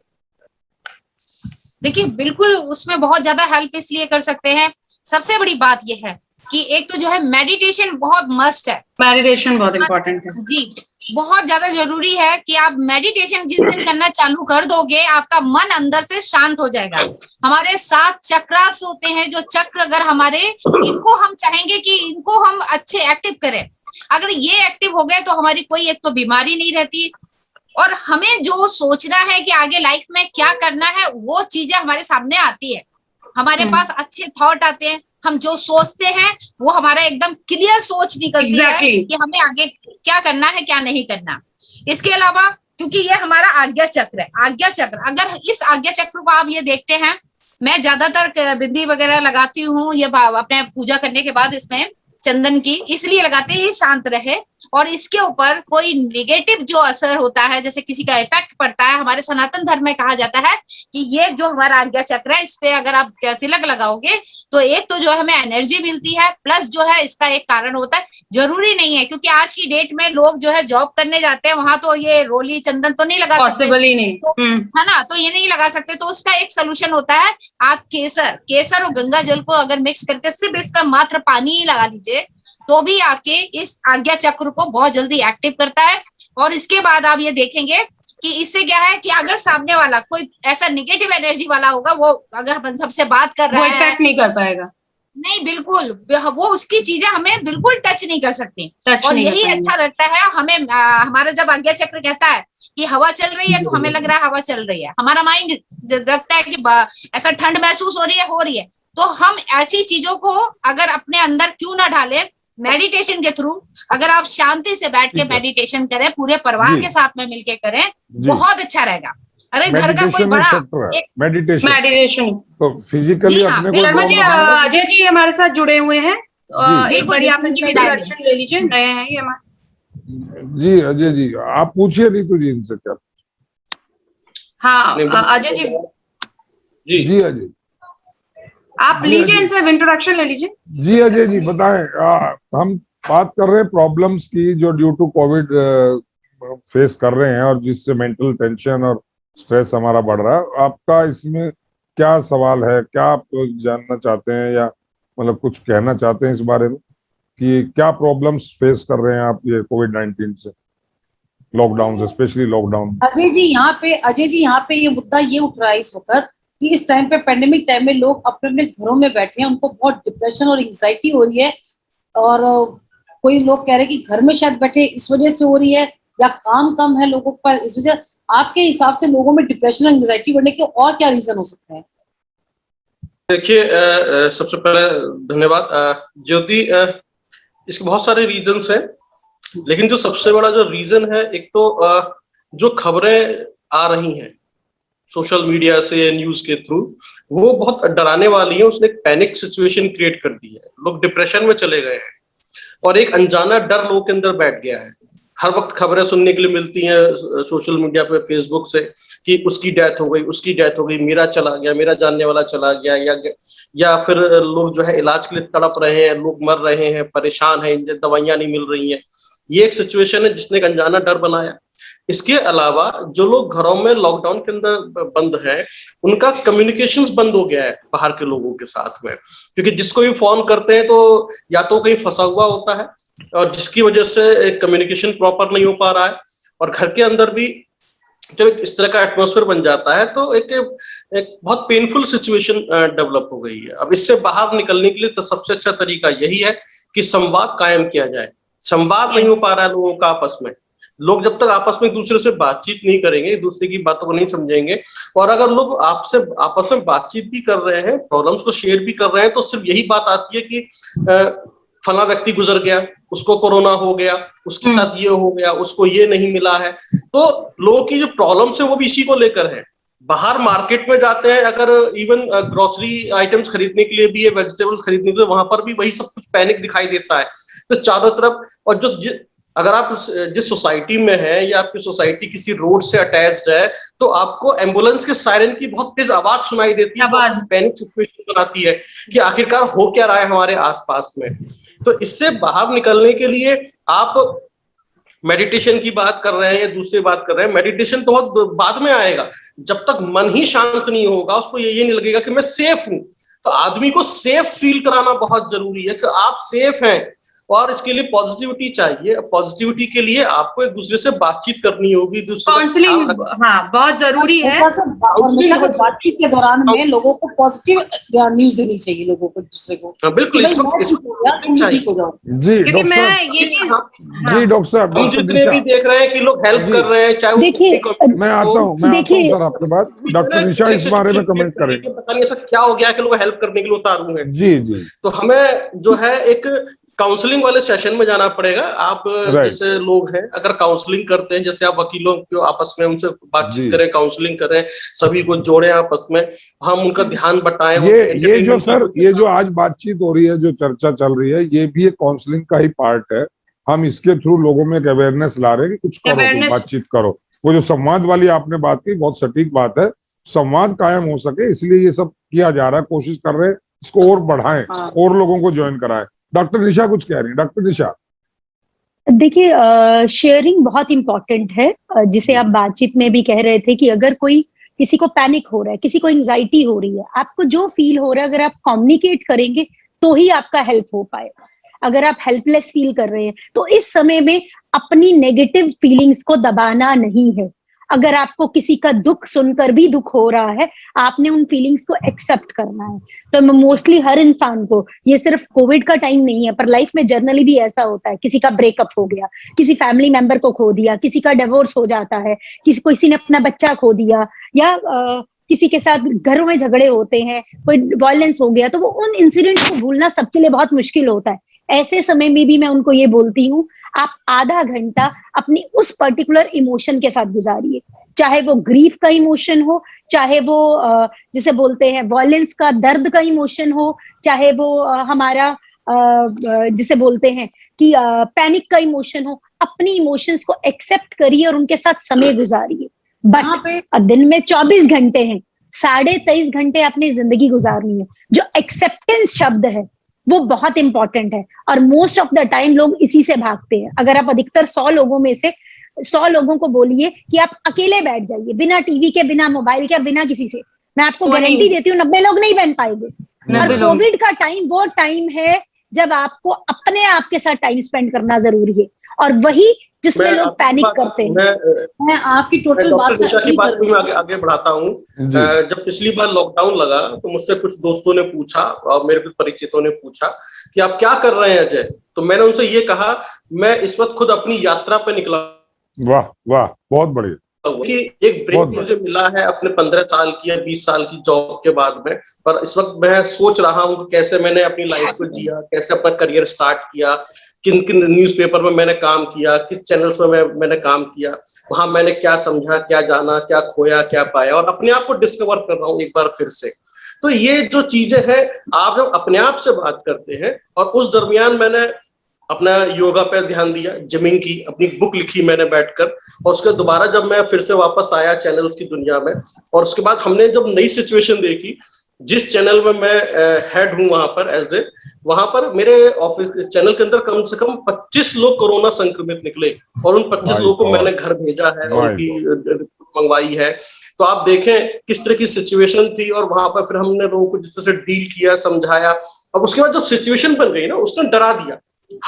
देखिए बिल्कुल, उसमें बहुत ज्यादा हेल्प इसलिए कर सकते हैं। सबसे बड़ी बात यह है कि एक तो जो है मेडिटेशन बहुत मस्ट है, मेडिटेशन बहुत इम्पोर्टेंट है जी, बहुत ज्यादा जरूरी है कि आप मेडिटेशन जिस दिन करना चालू कर दोगे, आपका मन अंदर से शांत हो जाएगा। हमारे 7 चक्रास होते हैं, जो चक्र अगर हमारे, इनको हम चाहेंगे कि इनको हम अच्छे एक्टिव करें। अगर ये एक्टिव हो गए तो हमारी कोई एक तो बीमारी नहीं रहती, और हमें जो सोचना है कि आगे लाइफ में क्या करना है, वो चीजें हमारे सामने आती है। हमारे पास अच्छे थॉट आते हैं, हम जो सोचते हैं वो हमारा एकदम क्लियर सोच निकलती है कि हमें आगे क्या करना है, क्या नहीं करना। इसके अलावा क्योंकि ये हमारा आज्ञा चक्र है, आज्ञा चक्र, अगर इस आज्ञा चक्र को आप ये देखते हैं, मैं ज्यादातर बिंदी वगैरह लगाती हूँ ये अपने पूजा करने के बाद इसमें चंदन की, इसलिए लगाते हैं शांत रहे, और इसके ऊपर कोई नेगेटिव जो असर होता है, जैसे किसी का इफेक्ट पड़ता है, हमारे सनातन धर्म में कहा जाता है कि ये जो हमारा आज्ञा चक्र है, इस पे अगर आप तिलक लगाओगे तो एक तो जो हमें एनर्जी मिलती है, प्लस जो है इसका एक कारण होता है, जरूरी नहीं है, क्योंकि आज की डेट में लोग जो है जॉब करने जाते हैं, वहां तो ये रोली चंदन तो नहीं लगा सकते, पॉसिबल ही नहीं तो, है ना, तो ये नहीं लगा सकते। तो उसका एक सोल्यूशन होता है, आप केसर और गंगा जल को अगर मिक्स करके सिर्फ इसका मात्र पानी ही लगा लीजिए, तो भी आपके इस आज्ञा चक्र को बहुत जल्दी एक्टिव करता है। और इसके बाद आप ये देखेंगे कि इससे क्या है कि अगर सामने वाला कोई ऐसा नेगेटिव एनर्जी वाला होगा, वो अगर हम सबसे बात कर रहा है, वो इफेक्ट नहीं कर पाएगा, नहीं बिल्कुल, वो उसकी चीजें हमें बिल्कुल टच नहीं कर सकती। और यही अच्छा लगता है हमें, हमारा जब आज्ञा चक्र कहता है कि हवा चल रही है, तो हमें लग रहा है हवा चल रही है, हमारा माइंड रखता है कि ऐसा ठंड महसूस हो रही है, तो हम ऐसी चीजों को अगर अपने अंदर क्यों ना डालें, मेडिटेशन के थ्रू अगर आप शांति से बैठ के मेडिटेशन करें, पूरे परिवार के साथ में मिलके करें, बहुत अच्छा रहेगा। अरे घर का कोई बड़ा मेडिटेशन तो फिजिकली अपने को, अजय जी हमारे साथ जुड़े हुए हैं, एक बार आप इंट्रोडक्शन ले लीजिए, नए हैं ये हमारे। जी अजय जी, आप पूछिए रितु जी इनसे क्या। हाँ अजय जी, जी अजय आप लीजिए, इनसे इंट्रोडक्शन ले लीजिए। जी अजय जी बताएं। हम बात कर रहे हैं प्रॉब्लम्स की जो ड्यू टू कोविड फेस कर रहे हैं और जिससे मेंटल टेंशन और स्ट्रेस हमारा बढ़ रहा है। आपका इसमें क्या सवाल है, क्या आप जानना चाहते हैं या मतलब कुछ कहना चाहते हैं इस बारे में कि क्या प्रॉब्लम्स फेस कर रहे हैं आप ये कोविड-19 से, लॉकडाउन से, स्पेशली लॉकडाउन? अजय जी यहाँ पे ये मुद्दा ये उठ रहा है इस वक्त कि इस टाइम पे पैंडेमिक टाइम में लोग अपने अपने घरों में बैठे हैं, उनको बहुत डिप्रेशन और एंग्जाइटी हो रही है। और कोई लोग कह रहे हैं कि घर में शायद बैठे इस वजह से हो रही है, या काम कम है लोगों पर इस वजह। आपके हिसाब से लोगों में डिप्रेशन और एंग्जाइटी बढ़ने के और क्या रीजन हो सकते हैं? देखिए, सबसे पहले धन्यवाद ज्योति। इसके बहुत सारे रीजंस हैं, लेकिन जो सबसे बड़ा जो रीजन है, एक तो जो खबरें आ रही हैं सोशल मीडिया से, न्यूज के थ्रू, वो बहुत डराने वाली है। उसने एक पैनिक सिचुएशन क्रिएट कर दी है, लोग डिप्रेशन में चले गए हैं और एक अनजाना डर लोगों के अंदर बैठ गया है। हर वक्त खबरें सुनने के लिए मिलती हैं सोशल मीडिया पे, फेसबुक से, कि उसकी डेथ हो गई, उसकी डेथ हो गई, मेरा चला गया, मेरा जानने वाला चला गया, या फिर लोग जो है इलाज के लिए तड़प रहे हैं, लोग मर रहे हैं, परेशान हैं, दवाइयां नहीं मिल रही हैं। ये एक सिचुएशन है जिसने एक अनजाना डर बनाया। इसके अलावा जो लोग घरों में लॉकडाउन के अंदर बंद हैं, उनका कम्युनिकेशंस बंद हो गया है बाहर के लोगों के साथ में, क्योंकि जिसको भी फोन करते हैं तो या तो कहीं फंसा हुआ होता है, और जिसकी वजह से कम्युनिकेशन प्रॉपर नहीं हो पा रहा है। और घर के अंदर भी जब इस तरह का एटमॉस्फेयर बन जाता है तो एक बहुत पेनफुल सिचुएशन डेवलप हो गई है। अब इससे बाहर निकलने के लिए तो सबसे अच्छा तरीका यही है कि संवाद कायम किया जाए। संवाद नहीं हो पा रहा है लोगों का आपस में। लोग जब तक आपस में एक दूसरे से बातचीत नहीं करेंगे, एक दूसरे की बातों को नहीं समझेंगे, और अगर लोग आपस में बातचीत भी कर रहे हैं, प्रॉब्लम्स को शेयर भी कर रहे हैं, तो सिर्फ यही बात आती है कि फला व्यक्ति गुजर गया, उसको कोरोना हो गया, उसके साथ ये हो गया, उसको ये नहीं मिला है। तो लोगों की जो प्रॉब्लम्स है वो भी इसी को लेकर है। बाहर मार्केट में जाते हैं, अगर इवन ग्रोसरी आइटम्स खरीदने के लिए भी है, वेजिटेबल्स खरीदने के लिए, वहां पर भी वही सब कुछ पैनिक दिखाई देता है। तो चारों तरफ, और अगर आप जिस सोसाइटी में है या आपकी सोसाइटी किसी रोड से अटैच्ड है, तो आपको एम्बुलेंस के सायरन की बहुत तेज आवाज सुनाई देती है, जो पैनिक सिचुएशन बनाती है कि आखिरकार हो क्या रहा है हमारे आसपास में। तो इससे बाहर निकलने के लिए आप मेडिटेशन की बात कर रहे हैं या दूसरी बात कर रहे हैं, मेडिटेशन तो बहुत बाद में आएगा। जब तक मन ही शांत नहीं होगा, उसको ये नहीं लगेगा कि मैं सेफ हूं। तो आदमी को सेफ फील कराना बहुत जरूरी है कि आप सेफ हैं, और इसके लिए पॉजिटिविटी चाहिए। पॉजिटिविटी के लिए आपको एक दूसरे से बातचीत करनी होगी, काउंसलिंग बहुत जरूरी है। बातचीत के दौरान में लोगों को पॉजिटिव न्यूज देनी चाहिए, लोगों को, दूसरे को। बिल्कुल, जी क्योंकि मैं ये चीज, जी डॉक्टर साहब, हम जितने भी देख रहे हैं कि लोग हेल्प कर रहे हैं, चाहे देखिए, मैं आता हूँ सर आपके बाद। डॉक्टर निशा इस बारे में कमेंट करेंगे। पता नहीं ऐसा क्या हो गया कि लोग हेल्प करने के लिए उतारू हैं। जी जी, तो हमें जो है एक काउंसलिंग वाले सेशन में जाना पड़ेगा। आप जैसे लोग हैं, अगर काउंसलिंग करते हैं, जैसे आप वकीलों को आपस में उनसे बातचीत करें, काउंसलिंग करें, सभी को जोड़ें आपस में, हम उनका ध्यान बटाएं। ये जो सर, ये जो आज बातचीत हो रही है, जो चर्चा चल रही है, ये भी एक काउंसलिंग का ही पार्ट है। हम इसके थ्रू लोगों में एक अवेयरनेस ला रहे हैं कि कुछ करो, बातचीत करो। वो जो संवाद वाली आपने बात की, बहुत सटीक बात है। संवाद कायम हो सके, इसलिए ये सब किया जा रहा है। कोशिश कर रहे हैं इसको और बढ़ाएं, और लोगों को ज्वाइन कराएं। डॉक्टर निशा कुछ कह रही है। डॉक्टर निशा, देखिए, शेयरिंग बहुत इंपॉर्टेंट है। जिसे आप बातचीत में भी कह रहे थे कि अगर कोई, किसी को पैनिक हो रहा है, किसी को एंजाइटी हो रही है, आपको जो फील हो रहा है, अगर आप कम्युनिकेट करेंगे तो ही आपका हेल्प हो पाएगा। अगर आप हेल्पलेस फील कर रहे हैं तो इस समय में अपनी नेगेटिव फीलिंग्स को दबाना नहीं है। अगर आपको किसी का दुख सुनकर भी दुख हो रहा है, आपने उन फीलिंग्स को एक्सेप्ट करना है। तो मोस्टली हर इंसान को, ये सिर्फ कोविड का टाइम नहीं है, पर लाइफ में जर्नली भी ऐसा होता है। किसी का ब्रेकअप हो गया, किसी फैमिली मेंबर को खो दिया, किसी का डिवोर्स हो जाता है, किसी ने अपना बच्चा खो दिया, या किसी के साथ घरों में झगड़े होते हैं, कोई वायलेंस हो गया, तो वो उन इंसिडेंट को भूलना सबके लिए बहुत मुश्किल होता है। ऐसे समय में भी मैं उनको ये बोलती हूँ, आप आधा घंटा अपनी उस पर्टिकुलर इमोशन के साथ गुजारिए, चाहे वो ग्रीफ का इमोशन हो, चाहे वो जिसे बोलते हैं वॉयलेंस का, दर्द का इमोशन हो, चाहे वो हमारा जिसे बोलते हैं कि पैनिक का इमोशन हो। अपनी इमोशंस को एक्सेप्ट करिए और उनके साथ समय गुजारिए। बट दिन में 24 घंटे हैं, 23.5 घंटे अपनी जिंदगी गुजारनी है। जो एक्सेप्टेंस शब्द है वो बहुत इंपॉर्टेंट है और मोस्ट ऑफ द टाइम लोग इसी से भागते हैं। अगर आप अधिकतर 100 लोगों में से 100 लोगों को बोलिए कि आप अकेले बैठ जाइए बिना टीवी के, बिना मोबाइल के, बिना किसी से, मैं आपको गारंटी देती हूँ 90 लोग नहीं बन पाएंगे। और कोविड का टाइम वो टाइम है जब आपको अपने आप के साथ टाइम स्पेंड करना जरूरी है और वही जिसमें लोग पैनिक करते हैं। मैं आपकी टोटल बात से की बात को आगे बढ़ाता हूँ। जब पिछली बार लॉकडाउन लगा तो मुझसे कुछ दोस्तों ने पूछा और मेरे कुछ परिचितों ने पूछा कि आप क्या कर रहे हैं अजय, तो मैंने उनसे ये कहा मैं इस वक्त खुद अपनी यात्रा पे निकला। वाह वाह, बहुत बढ़िया। कि एक ब्रेक मुझे मिला है अपने 15 साल की या 20 साल की जॉब के बाद में, पर इस वक्त मैं सोच रहा हूँ कि कैसे मैंने अपनी लाइफ को जिया, कैसे अपना करियर स्टार्ट किया, किन किन न्यूज़पेपर में मैंने काम किया, किस चैनल्स में मैंने काम किया, वहां मैंने क्या समझा, क्या जाना, क्या खोया, क्या पाया, और अपने आप को डिस्कवर कर रहा हूँ एक बार फिर से। तो ये जो चीजें हैं, आप जब अपने आप से बात करते हैं, और उस दरमियान मैंने अपना योगा पे ध्यान दिया, जिमिंग की, अपनी बुक लिखी मैंने बैठकर, और उसके दोबारा जब मैं फिर से वापस आया चैनल्स की दुनिया में, और उसके बाद हमने जब नई सिचुएशन देखी, जिस चैनल में मैं हेड हूं वहां पर मेरे ऑफिस चैनल के अंदर कम से कम 25 लोग कोरोना संक्रमित निकले, और उन 25 लोगों को मैंने घर भेजा है, उनकी मंगवाई है। तो आप देखें किस तरह की सिचुएशन थी, और वहां पर फिर हमने लोगों को जिस तरह से डील किया, समझाया। अब उसके बाद जो सिचुएशन बन गई ना, उसने डरा दिया।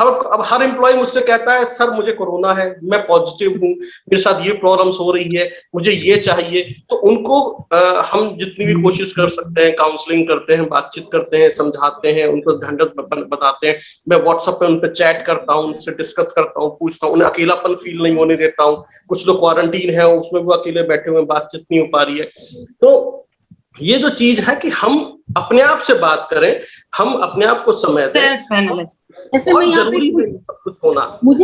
अब हर एम्प्लॉय मुझसे कहता है सर मुझे कोरोना है, मैं पॉजिटिव हूँ, मेरे साथ ये प्रॉब्लम्स हो रही है, मुझे ये चाहिए। तो उनको हम जितनी भी कोशिश कर सकते हैं, काउंसलिंग करते हैं, बातचीत करते हैं, समझाते हैं, उनको ढंढस बताते हैं। मैं व्हाट्सएप पे उन पे चैट करता हूँ, उनसे डिस्कस करता हूँ, पूछता हूँ, उन्हें अकेलापन फील नहीं होने देता हूँ। कुछ लोग क्वारंटीन है, उसमें वो अकेले बैठे हुए, बातचीत नहीं हो पा रही है। तो ये जो चीज है कि हम अपने आप से बात करें, हम अपने आप को समय दें, बहुत जरूरी है सब कुछ होना।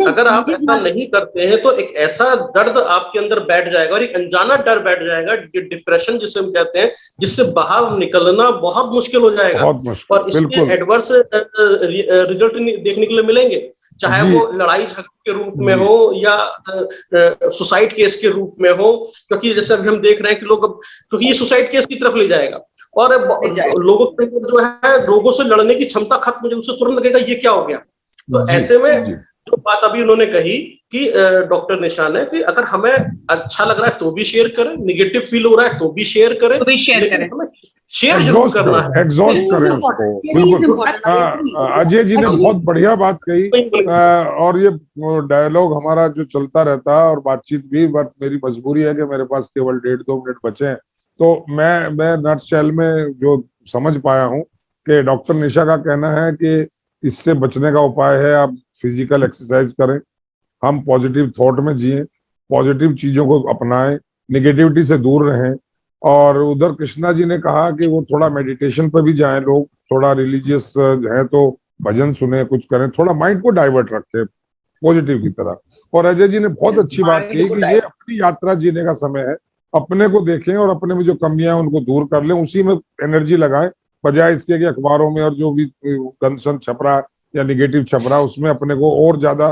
अगर आप ऐसा नहीं करते हैं तो एक ऐसा दर्द आपके अंदर बैठ जाएगा, और एक अनजाना डर बैठ जाएगा, डिप्रेशन जिसे हम कहते हैं, जिससे बाहर निकलना बहुत मुश्किल हो जाएगा, और इसके एडवर्स रिजल्ट देखने के लिए मिलेंगे, चाहे वो लड़ाई झगड़े के रूप में हो या सुसाइड केस के रूप में हो। क्योंकि जैसे अभी हम देख रहे हैं कि लोग, क्योंकि ये सुसाइड केस की तरफ ले जाएगा, और लोगों के जो है रोगों से लड़ने की क्षमता खत्म हो जाए, उससे तुरंत लगेगा ये क्या हो गया। तो ऐसे में जो बात अभी उन्होंने कही कि डॉक्टर निशा ने, कि अगर हमें अच्छा लग रहा है तो भी शेयर करें, निगेटिव फील हो रहा है तो भी शेयर करें, शेयर जरूर करना है, एग्जॉस्ट करें उसको। बिल्कुल, अजय जी ने बहुत बढ़िया बात कही, और ये डायलॉग हमारा जो चलता रहता है और बातचीत भी, बट मेरी मजबूरी है कि मेरे पास केवल 1.5-2 मिनट बचे हैं। तो मैं नटशेल में जो समझ पाया हूँ कि डॉक्टर निशा का कहना है कि इससे बचने का उपाय है आप फिजिकल एक्सरसाइज करें, हम पॉजिटिव थॉट में जिए, पॉजिटिव चीजों को अपनाएं, निगेटिविटी से दूर रहें। और उधर कृष्णा जी ने कहा कि वो थोड़ा मेडिटेशन पे भी जाएं, लोग थोड़ा रिलीजियस हैं तो भजन सुने, कुछ करें, थोड़ा माइंड को डाइवर्ट रखें पॉजिटिव की तरह। और अजय जी ने बहुत अच्छी बात कही कि ये अपनी यात्रा जीने का समय है, अपने को देखें और अपने में जो कमियां हैं उनको दूर कर लें, उसी में एनर्जी लगाएं, बजाय इसके कि अखबारों में और जो भी गंदसंद छप रहा है या निगेटिव छप रहा है उसमें अपने को और ज्यादा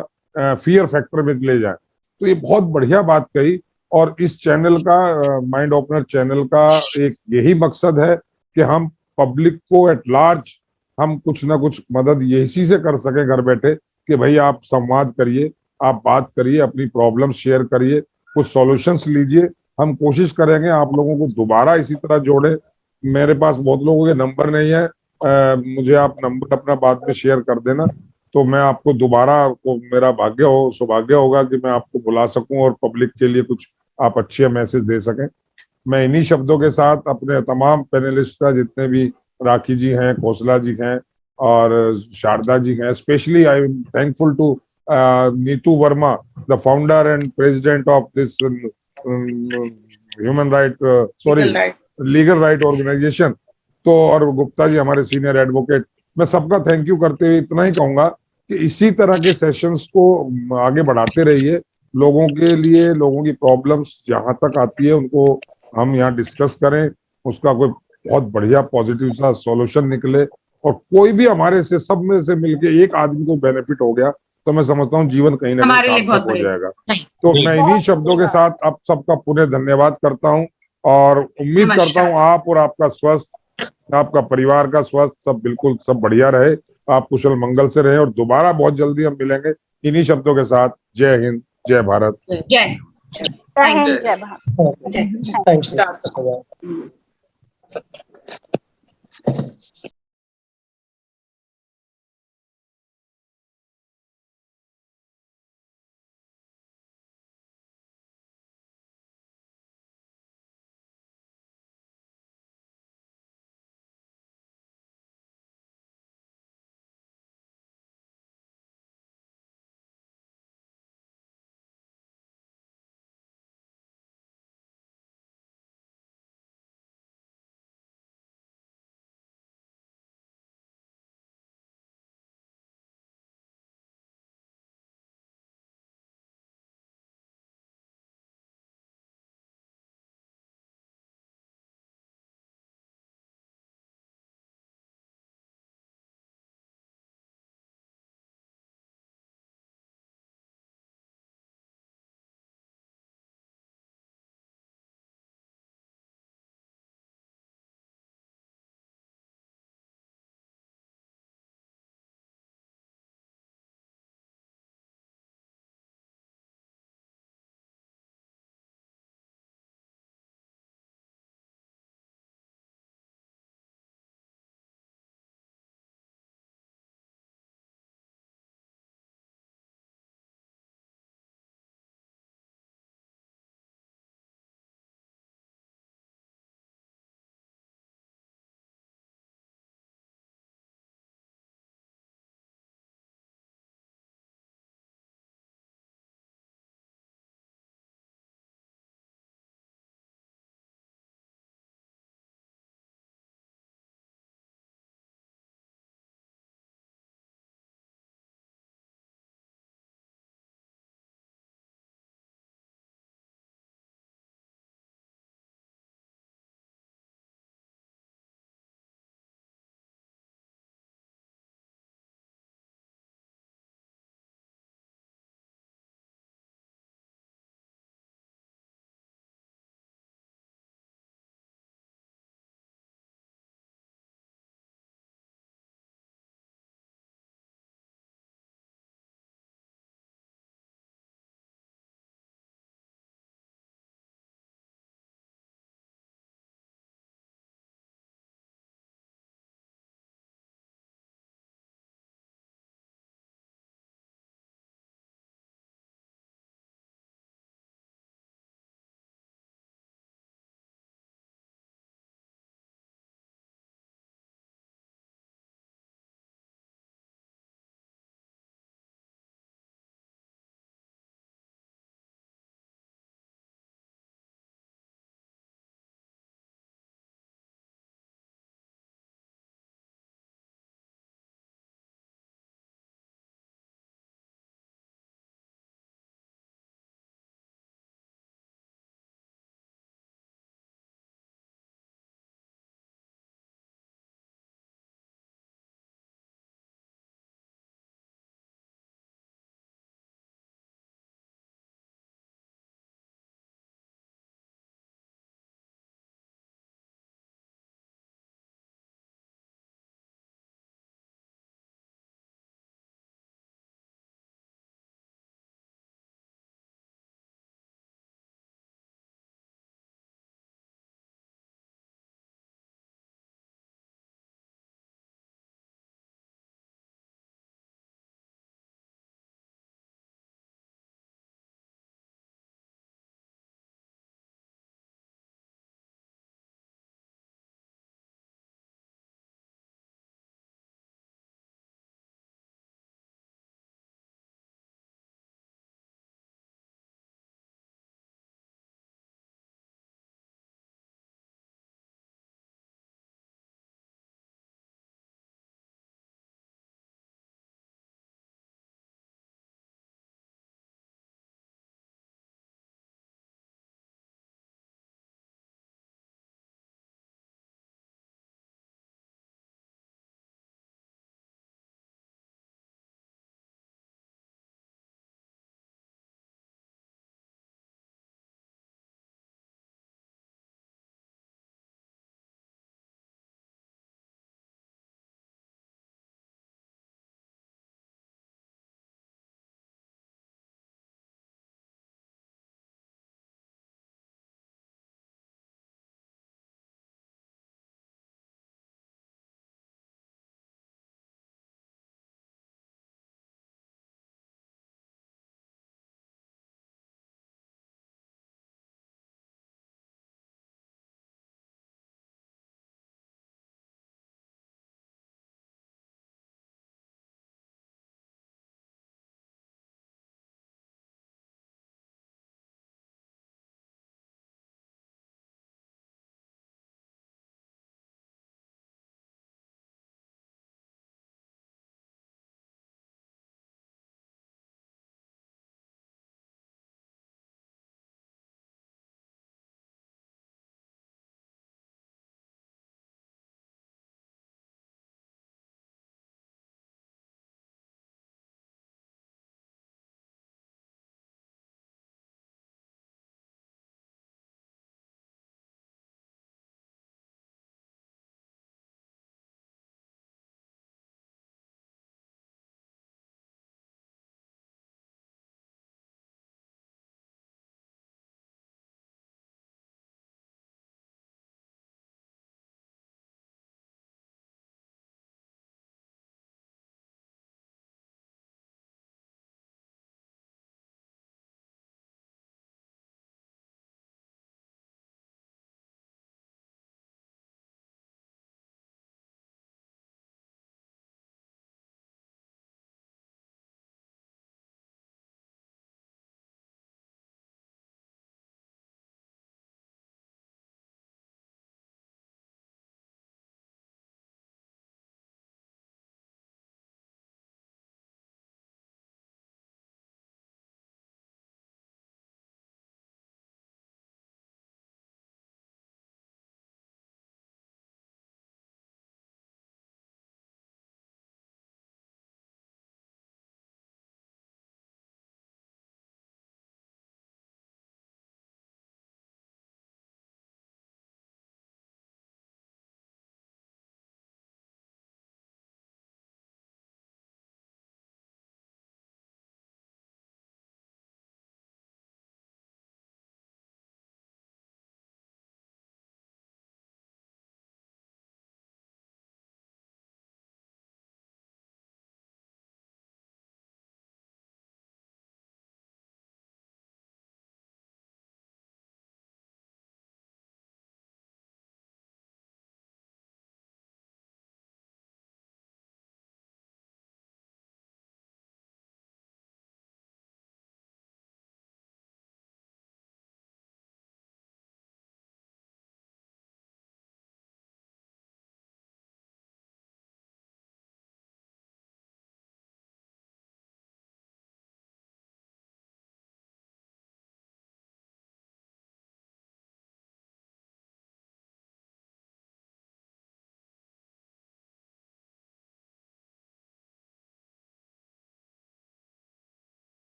फियर फैक्टर में ले जाए। तो ये बहुत बढ़िया बात कही। और इस चैनल का, माइंड ओपनर चैनल का एक यही मकसद है कि हम पब्लिक को एट लार्ज हम कुछ ना कुछ मदद इसी से कर सके घर बैठे, कि भाई आप संवाद करिए, आप बात करिए, अपनी प्रॉब्लम शेयर करिए, कुछ सॉल्यूशंस लीजिए। हम कोशिश करेंगे आप लोगों को दोबारा इसी तरह जोड़े। मेरे पास बहुत लोगों के नंबर नहीं है, मुझे आप नंबर अपना बाद में शेयर कर देना, तो मैं आपको दोबारा, को मेरा सौभाग्य होगा कि मैं आपको बुला सकूं और पब्लिक के लिए कुछ आप अच्छे मैसेज दे सकें। मैं इन्हीं शब्दों के साथ अपने तमाम पैनलिस्ट का, जितने भी राखी जी हैं, खोसला जी हैं और शारदा जी हैं, specially I am thankful to Neetu Verma, the founder and president of this legal right organization. तो और गुप्ता जी हमारे सीनियर एडवोकेट, मैं सबका थैंक यू करते हुए इतना ही कहूंगा कि इसी तरह के सेशंस को आगे बढ़ाते रहिए, लोगों के लिए, लोगों की प्रॉब्लम्स जहां तक आती है उनको हम यहाँ डिस्कस करें, उसका कोई बहुत बढ़िया पॉजिटिव सा सॉल्यूशन निकले, और कोई भी हमारे से, सब में से मिलके एक आदमी को बेनिफिट हो गया तो मैं समझता हूँ जीवन कहीं ना कहीं सार्थक हो जाएगा। तो मैं इन्हीं शब्दों के साथ आप सबका पुनः धन्यवाद करता हूँ। और उम्मीद नमस्कार। करता हूँ आप और आपका स्वस्थ, आपका परिवार का स्वस्थ सब बिल्कुल सब बढ़िया रहे, आप कुशल मंगल से रहे, और दोबारा बहुत जल्दी हम मिलेंगे इन्हीं शब्दों के साथ। जय हिंद, जय भारत। जय जय हिंद, जय भारत। Thank you.